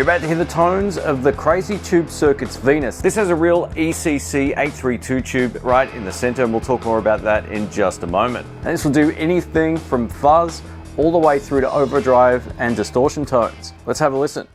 You're about to hear the tones of the Crazy Tube Circuit's Venus. This has a real ECC 832 tube right in the center, and we'll talk more about that in just a moment. And this will do anything from fuzz all the way through to overdrive and distortion tones. Let's have a listen.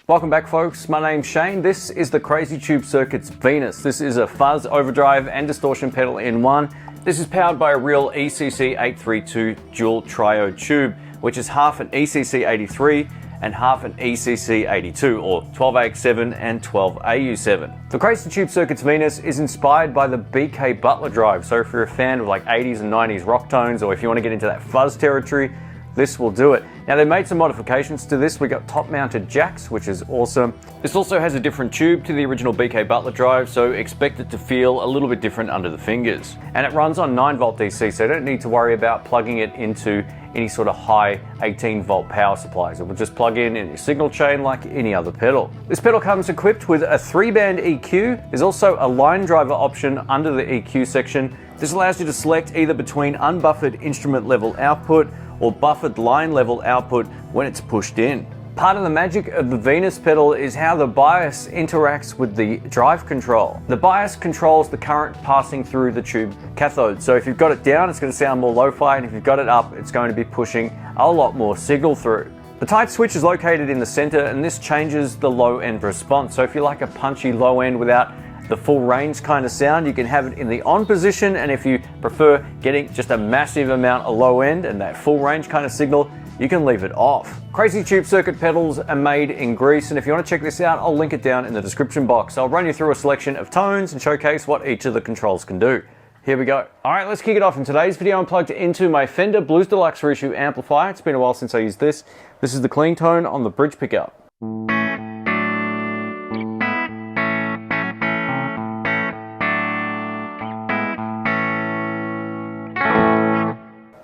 Welcome back, folks. My name's Shane. This is the Crazy Tube Circuit's Venus. This is a fuzz, overdrive and distortion pedal in one. This is powered by a real ECC 832 dual triode tube, which is half an ECC 83 and half an ECC 82, or 12AX7 and 12AU7. The Crazy Tube Circuit's Venus is inspired by the BK Butler Drive, so if you're a fan of like 80s and 90s rock tones, or if you want to get into that fuzz territory, this will do it. Now, they made some modifications to this. We got top mounted jacks, which is awesome. This also has a different tube to the original BK Butler Drive, so expect it to feel a little bit different under the fingers. And it runs on 9-volt DC, so you don't need to worry about plugging it into any sort of high 18-volt power supplies. It will just plug in your signal chain like any other pedal. This pedal comes equipped with a 3-band EQ. There's also a line driver option under the EQ section. This allows you to select either between unbuffered instrument level output or buffered line level output when it's pushed in. Part of the magic of the Venus pedal is how the bias interacts with the drive control. The bias controls the current passing through the tube cathode. So if you've got it down, it's going to sound more lo-fi, and if you've got it up, it's going to be pushing a lot more signal through. The tight switch is located in the center, and this changes the low end response. So if you like a punchy low end without the full range kind of sound, you can have it in the on position, and if you prefer getting just a massive amount of low end and that full range kind of signal, you can leave it off. Crazy Tube Circuit pedals are made in Greece, and if you want to check this out, I'll link it down in the description box. I'll run you through a selection of tones and showcase what each of the controls can do. Here we go. All right, let's kick it off. In today's video, I'm plugged into my Fender Blues Deluxe reissue amplifier. It's been a while since I used this. This is the clean tone on the bridge pickup.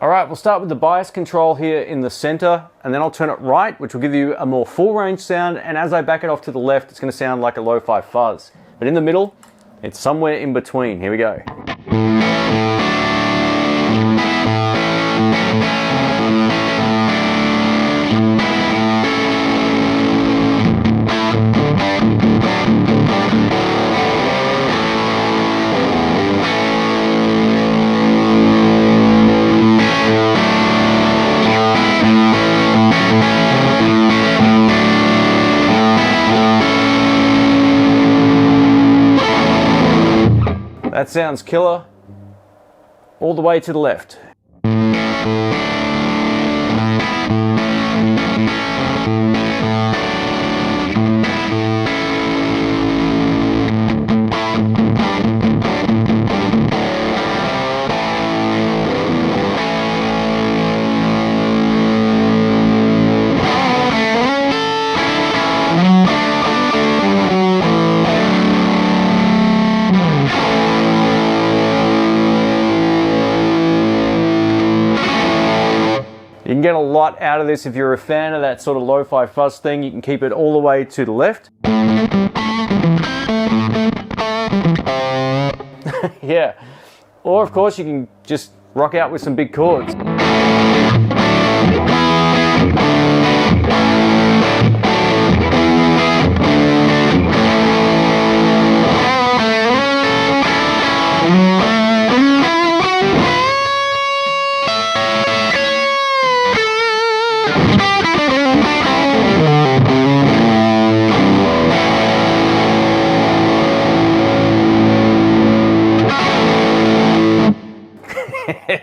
All right, we'll start with the bias control here in the center, and then I'll turn it right, which will give you a more full range sound, and as I back it off to the left, it's going to sound like a lo-fi fuzz. But in the middle, it's somewhere in between. Here we go. That sounds killer, all the way to the left. lot out of this. If you're a fan of that sort of lo-fi fuzz thing, you can keep it all the way to the left. Yeah. Or of course you can just rock out with some big chords.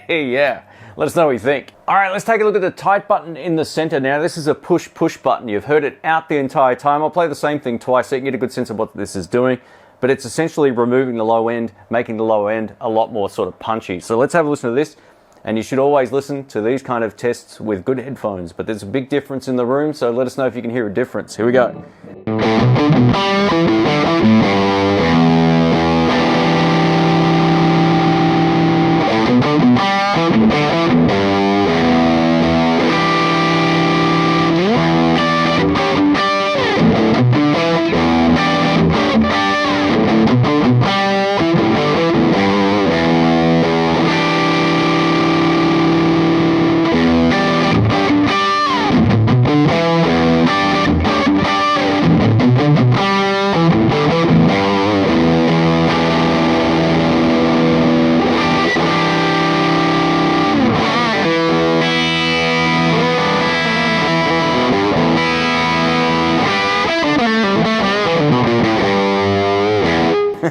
Yeah, let us know what you think. All right, let's take a look at the tight button in the center now. This is a push-push button. You've heard it out the entire time. I'll play the same thing twice so you can get a good sense of what this is doing, but it's essentially removing the low end, making the low end a lot more sort of punchy. So let's have a listen to this, and you should always listen to these kind of tests with good headphones, but there's a big difference in the room, so let us know if you can hear a difference. Here we go.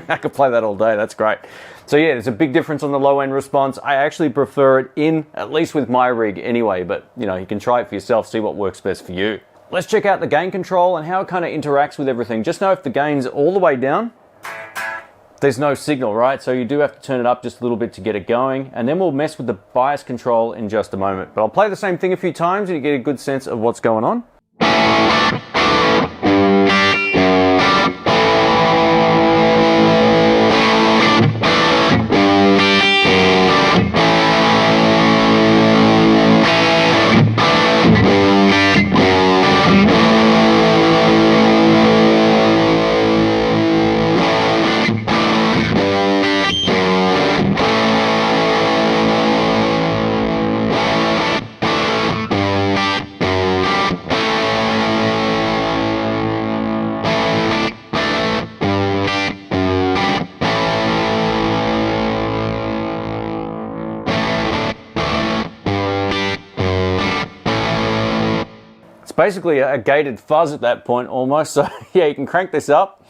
I could play that all day, that's great. So yeah, there's a big difference on the low end response. I actually prefer it in, at least with my rig anyway, but you know, you can try it for yourself, see what works best for you. Let's check out the gain control and how it kind of interacts with everything. Just know if the gain's all the way down, there's no signal, right? So you do have to turn it up just a little bit to get it going, and then we'll mess with the bias control in just a moment. But I'll play the same thing a few times and you get a good sense of what's going on. Basically a gated fuzz at that point almost, so yeah, you can crank this up.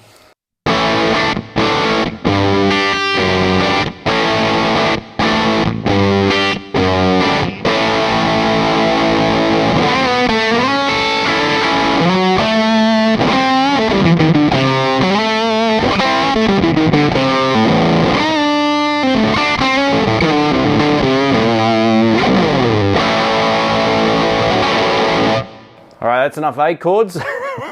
All right, that's enough A chords,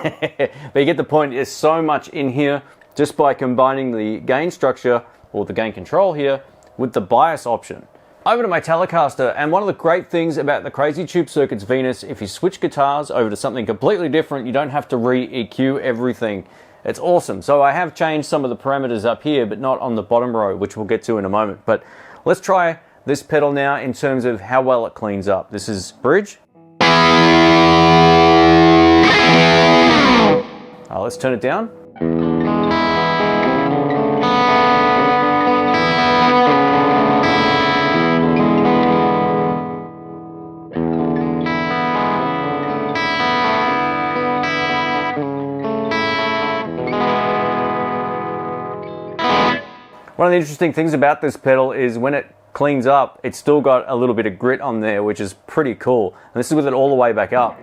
but you get the point. There's so much in here just by combining the gain structure, or the gain control here, with the bias option. Over to my Telecaster, and one of the great things about the Crazy Tube Circuits Venus, if you switch guitars over to something completely different, you don't have to re-EQ everything. It's awesome. So I have changed some of the parameters up here, but not on the bottom row, which we'll get to in a moment. But let's try this pedal now in terms of how well it cleans up. This is bridge. Let's turn it down. One of the interesting things about this pedal is when it cleans up, it's still got a little bit of grit on there, which is pretty cool. And this is with it all the way back up.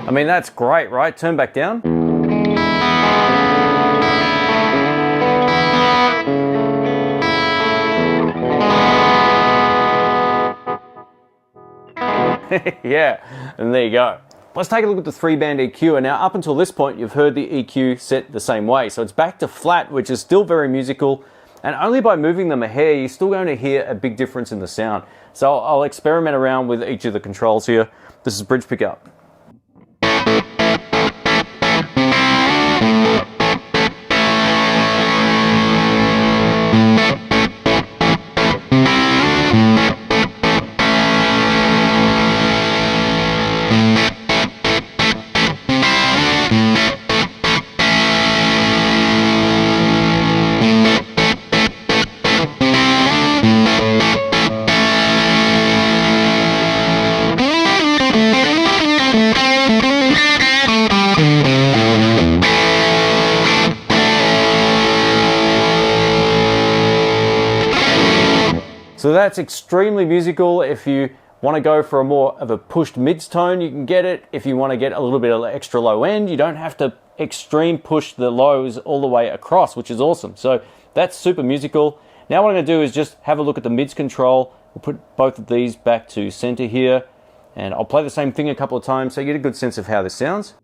I mean, that's great, right? Turn back down. Yeah, and there you go. Let's take a look at the 3-band EQ, and now up until this point you've heard the EQ set the same way. So it's back to flat, which is still very musical, and only by moving them a hair you're still going to hear a big difference in the sound. So I'll experiment around with each of the controls here. This is bridge pickup. So that's extremely musical. If you want to go for a more of a pushed mids tone, you can get it. If you want to get a little bit of extra low end, you don't have to extreme push the lows all the way across, which is awesome. So that's super musical. Now what I'm going to do is just have a look at the mids control. We'll put both of these back to center here, and I'll play the same thing a couple of times so you get a good sense of how this sounds.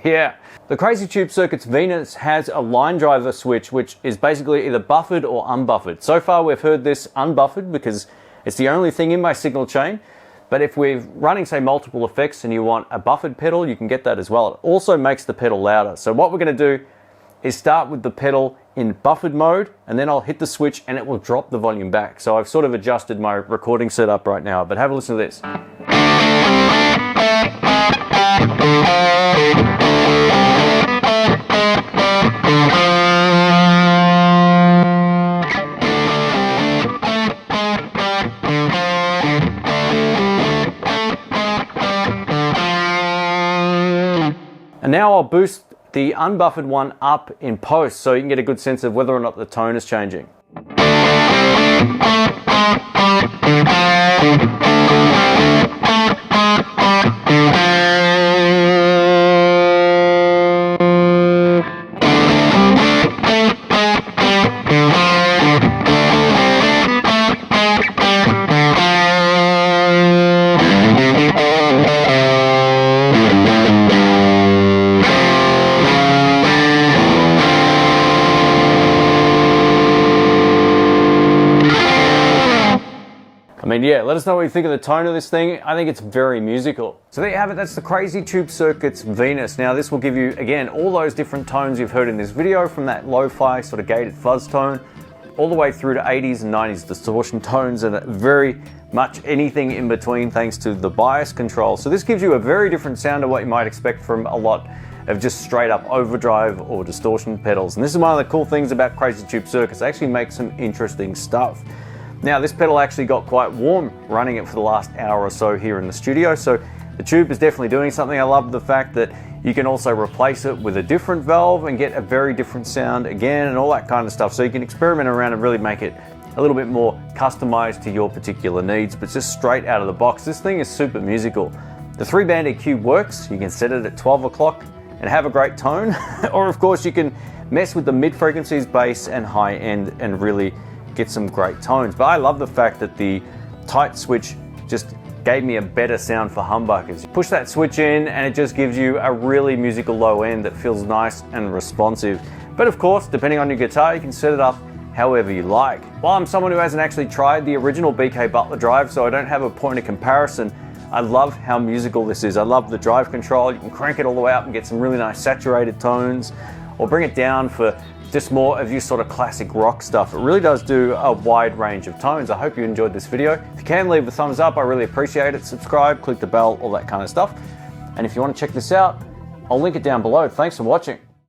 Yeah, the Crazy Tube Circuits Venus has a line driver switch, which is basically either buffered or unbuffered. So far we've heard this unbuffered because it's the only thing in my signal chain. But if we're running, say, multiple effects and you want a buffered pedal, you can get that as well. It also makes the pedal louder. So what we're going to do is start with the pedal in buffered mode, and then I'll hit the switch and it will drop the volume back. So I've sort of adjusted my recording setup right now, but have a listen to this. And now I'll boost the unbuffered one up in post so you can get a good sense of whether or not the tone is changing. I mean, yeah, let us know what you think of the tone of this thing. I think it's very musical. So there you have it, that's the Crazy Tube Circuits Venus. Now this will give you, again, all those different tones you've heard in this video, from that lo-fi sort of gated fuzz tone, all the way through to 80s and 90s distortion tones, and very much anything in between thanks to the bias control. So this gives you a very different sound to what you might expect from a lot of just straight up overdrive or distortion pedals. And this is one of the cool things about Crazy Tube Circuits. They actually make some interesting stuff. Now this pedal actually got quite warm running it for the last hour or so here in the studio, so the tube is definitely doing something. I love the fact that you can also replace it with a different valve and get a very different sound again and all that kind of stuff. So you can experiment around and really make it a little bit more customized to your particular needs, but just straight out of the box. This thing is super musical. The 3-band EQ works. You can set it at 12 o'clock and have a great tone, or of course you can mess with the mid frequencies, bass and high end, and really get some great tones. But I love the fact that the tight switch just gave me a better sound for humbuckers. You push that switch in and it just gives you a really musical low end that feels nice and responsive. But of course, depending on your guitar, you can set it up however you like. While I'm someone who hasn't actually tried the original BK Butler drive, so I don't have a point of comparison, I love how musical this is. I love the drive control. You can crank it all the way up and get some really nice saturated tones, or bring it down for just more of your sort of classic rock stuff. It really does do a wide range of tones. I hope you enjoyed this video. If you can, leave a thumbs up, I really appreciate it. Subscribe, click the bell, all that kind of stuff. And if you want to check this out, I'll link it down below. Thanks for watching.